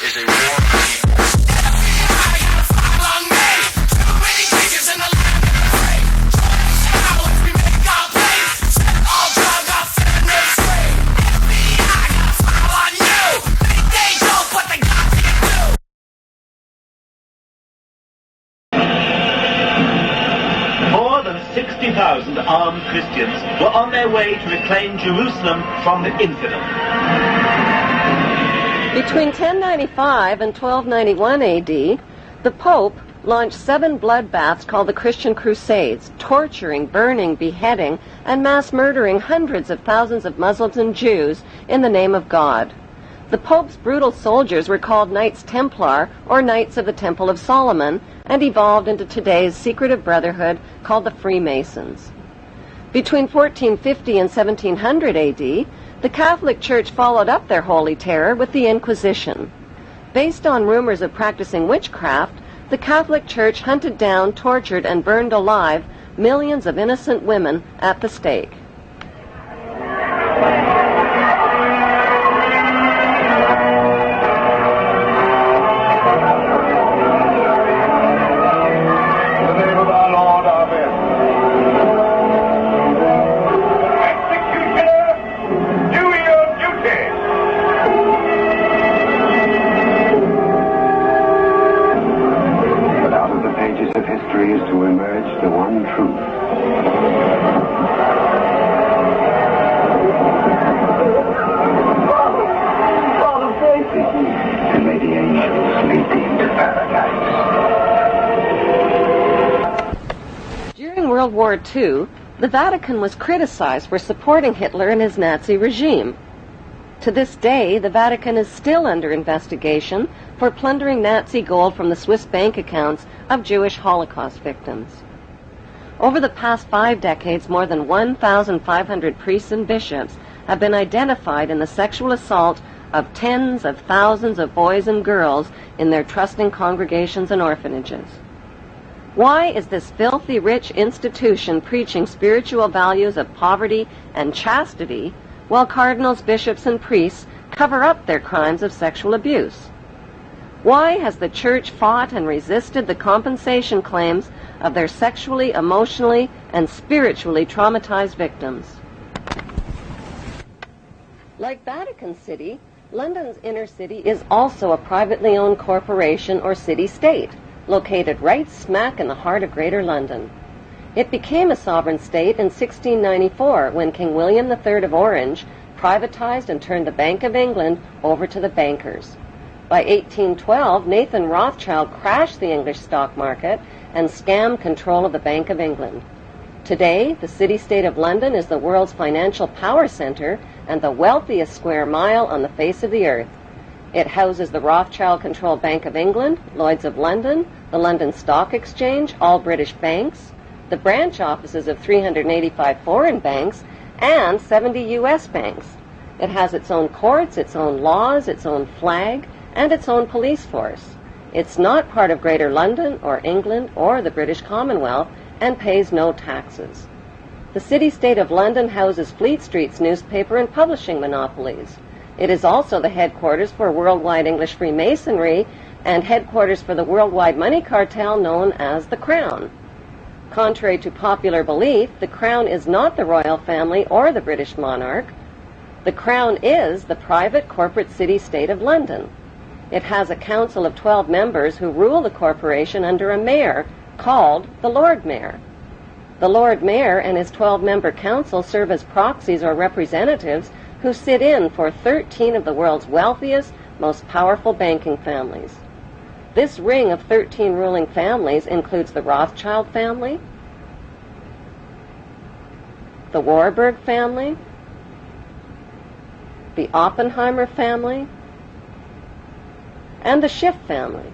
is a war on evil. FBI got a file on me. Too many cases in the land of the free. Now if we make our play, set all drug offenders free. FBI got a file on you. Think they don't, but they goddamn do. More than 60,000 armed Christians were on their way to reclaim Jerusalem from the infidel. Between 1095 and 1291 AD, the Pope launched 7 bloodbaths called the Christian Crusades, torturing, burning, beheading, and mass murdering hundreds of thousands of Muslims and Jews in the name of God. The Pope's brutal soldiers were called Knights Templar, or Knights of the Temple of Solomon, and evolved into today's secretive brotherhood called the Freemasons. Between 1450 and 1700 AD, the Catholic Church followed up their holy terror with the Inquisition. Based on rumors of practicing witchcraft, the Catholic Church hunted down, tortured, and burned alive millions of innocent women at the stake. Is to emerge the one truth. Father, thank you. And may the angels lead thee into paradise. During World War II, the Vatican was criticized for supporting Hitler and his Nazi regime. To this day, the Vatican is still under investigation for plundering Nazi gold from the Swiss bank accounts of Jewish Holocaust victims. Over the past 5 decades, more than 1,500 priests and bishops have been identified in the sexual assault of tens of thousands of boys and girls in their trusting congregations and orphanages. Why is this filthy rich institution preaching spiritual values of poverty and chastity while cardinals, bishops, and priests cover up their crimes of sexual abuse? Why has the Church fought and resisted the compensation claims of their sexually, emotionally, and spiritually traumatized victims? Like Vatican City, London's inner city is also a privately owned corporation or city-state, located right smack in the heart of Greater London. It became a sovereign state in 1694 when King William III of Orange privatized and turned the Bank of England over to the bankers. By 1812, Nathan Rothschild crashed the English stock market and scammed control of the Bank of England. Today, the city-state of London is the world's financial power center and the wealthiest square mile on the face of the earth. It houses the Rothschild-controlled Bank of England, Lloyd's of London, the London Stock Exchange, all British banks, the branch offices of 385 foreign banks, and 70 U.S. banks. It has its own courts, its own laws, its own flag, and its own police force. It's not part of Greater London or England or the British Commonwealth and pays no taxes. The city-state of London houses Fleet Street's newspaper and publishing monopolies. It is also the headquarters for worldwide English Freemasonry and headquarters for the worldwide money cartel known as the Crown. Contrary to popular belief, the Crown is not the royal family or the British monarch. The Crown is the private corporate city-state of London. It has a council of 12 members who rule the corporation under a mayor called the Lord Mayor. The Lord Mayor and his 12-member council serve as proxies or representatives who sit in for 13 of the world's wealthiest, most powerful banking families. This ring of 13 ruling families includes the Rothschild family, the Warburg family, the Oppenheimer family, and the Schiff family.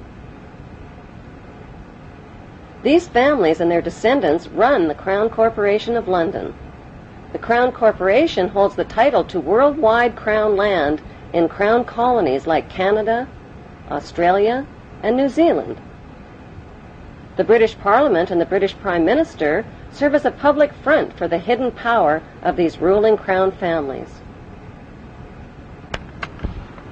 These families and their descendants run the Crown Corporation of London. The Crown Corporation holds the title to worldwide Crown land in Crown colonies like Canada, Australia, and New Zealand. The British Parliament and the British Prime Minister serve as a public front for the hidden power of these ruling Crown families.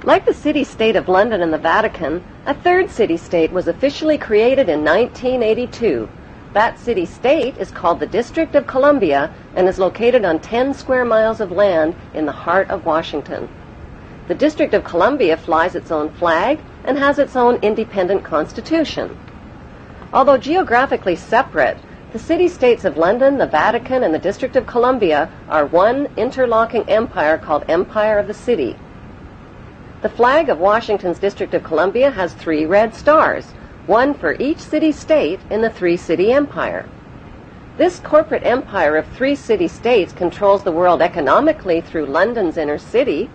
Like the city-state of London and the Vatican, a third city-state was officially created in 1982. That city-state is called the District of Columbia and is located on 10 square miles of land in the heart of Washington. The District of Columbia flies its own flag and has its own independent constitution. Although geographically separate, the city-states of London, the Vatican, and the District of Columbia are one interlocking empire called Empire of the City. The flag of Washington's District of Columbia has 3 red stars, one for each city-state in the 3-city empire. This corporate empire of 3 city-states controls the world economically through London's inner city,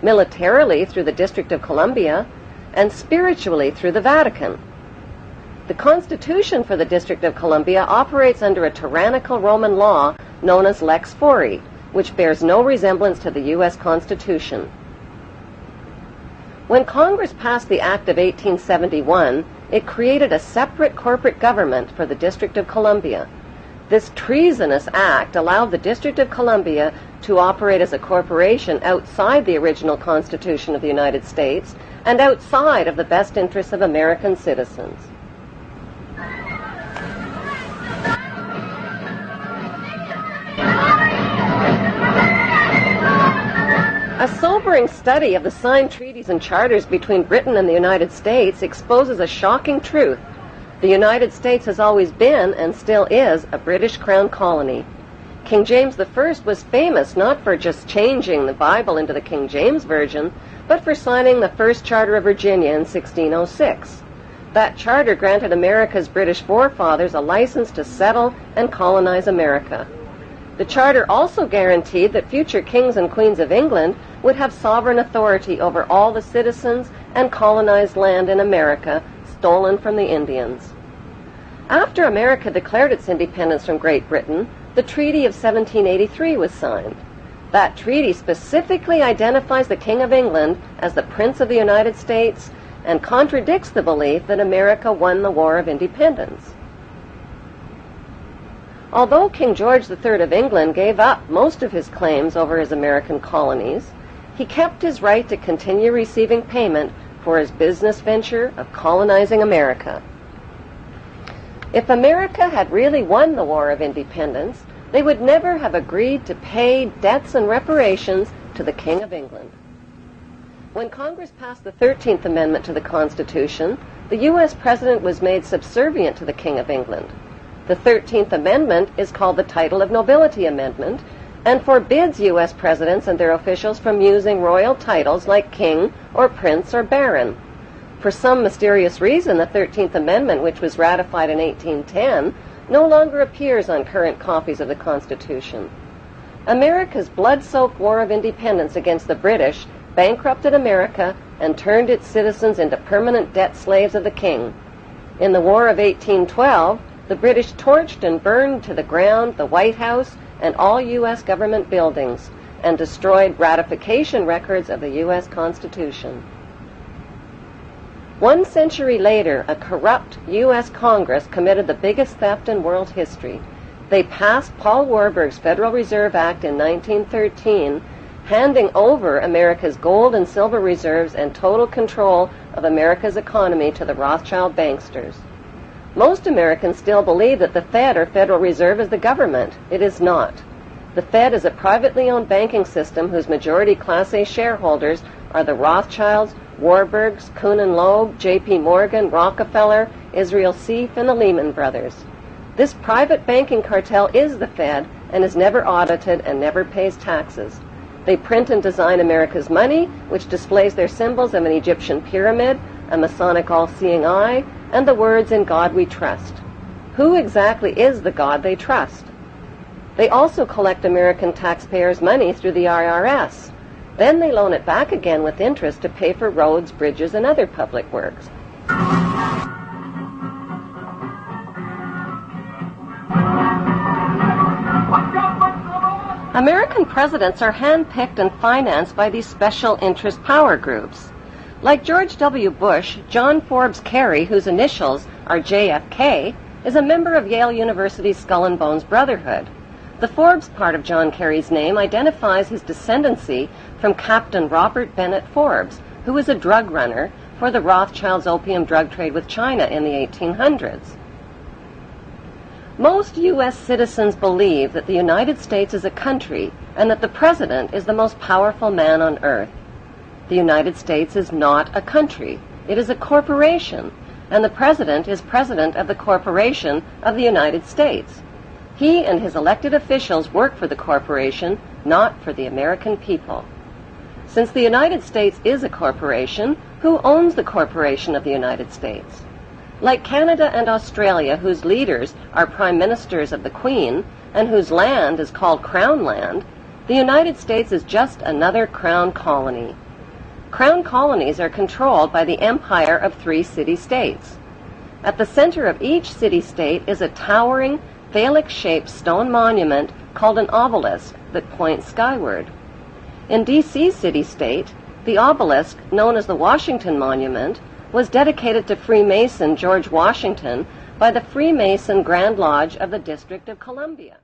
militarily through the District of Columbia, and spiritually through the Vatican. The Constitution for the District of Columbia operates under a tyrannical Roman law known as Lex Fori, which bears no resemblance to the U.S. Constitution. When Congress passed the Act of 1871, it created a separate corporate government for the District of Columbia. This treasonous act allowed the District of Columbia to operate as a corporation outside the original Constitution of the United States and outside of the best interests of American citizens. A sobering study of the signed treaties and charters between Britain and the United States exposes a shocking truth. The United States has always been, and still is, a British Crown colony. King James I was famous not for just changing the Bible into the King James Version, but for signing the first Charter of Virginia in 1606. That charter granted America's British forefathers a license to settle and colonize America. The charter also guaranteed that future kings and queens of England would have sovereign authority over all the citizens and colonized land in America stolen from the Indians. After America declared its independence from Great Britain, the Treaty of 1783 was signed. That treaty specifically identifies the King of England as the Prince of the United States and contradicts the belief that America won the War of Independence. Although King George III of England gave up most of his claims over his American colonies, he kept his right to continue receiving payment for his business venture of colonizing America. If America had really won the War of Independence, they would never have agreed to pay debts and reparations to the King of England. When Congress passed the 13th Amendment to the Constitution, the U.S. President was made subservient to the King of England. The 13th Amendment is called the Title of Nobility Amendment and forbids U.S. presidents and their officials from using royal titles like king or prince or baron. For some mysterious reason, the 13th Amendment, which was ratified in 1810, no longer appears on current copies of the Constitution. America's blood-soaked War of Independence against the British bankrupted America and turned its citizens into permanent debt slaves of the king. In the War of 1812, the British torched and burned to the ground the White House and all U.S. government buildings and destroyed ratification records of the U.S. Constitution. 1 century later, a corrupt U.S. Congress committed the biggest theft in world history. They passed Paul Warburg's Federal Reserve Act in 1913, handing over America's gold and silver reserves and total control of America's economy to the Rothschild banksters. Most Americans still believe that the Fed, or Federal Reserve, is the government. It is not. The Fed is a privately owned banking system whose majority Class A shareholders are the Rothschilds, Warburgs, Kuhn and Loeb, J.P. Morgan, Rockefeller, Israel Seif, and the Lehman Brothers. This private banking cartel is the Fed and is never audited and never pays taxes. They print and design America's money, which displays their symbols of an Egyptian pyramid, a Masonic all-seeing eye, and the words "In God We Trust." Who exactly is the God they trust? They also collect American taxpayers' money through the IRS. Then they loan it back again with interest to pay for roads, bridges, and other public works. American presidents are handpicked and financed by these special interest power groups. Like George W. Bush, John Forbes Kerry, whose initials are JFK, is a member of Yale University's Skull and Bones Brotherhood. The Forbes part of John Kerry's name identifies his descendancy from Captain Robert Bennett Forbes, who was a drug runner for the Rothschilds' opium drug trade with China in the 1800s. Most U.S. citizens believe that the United States is a country and that the President is the most powerful man on earth. The United States is not a country. It is a corporation, and the President is President of the corporation of the United States. He and his elected officials work for the corporation, not for the American people. Since the United States is a corporation, who owns the corporation of the United States? Like Canada and Australia, whose leaders are prime ministers of the Queen and whose land is called Crown Land, the United States is just another Crown colony. Crown colonies are controlled by the empire of 3 city-states. At the center of each city-state is a towering, phallic-shaped stone monument called an obelisk that points skyward. In D.C. city-state, the obelisk, known as the Washington Monument, was dedicated to Freemason George Washington by the Freemason Grand Lodge of the District of Columbia.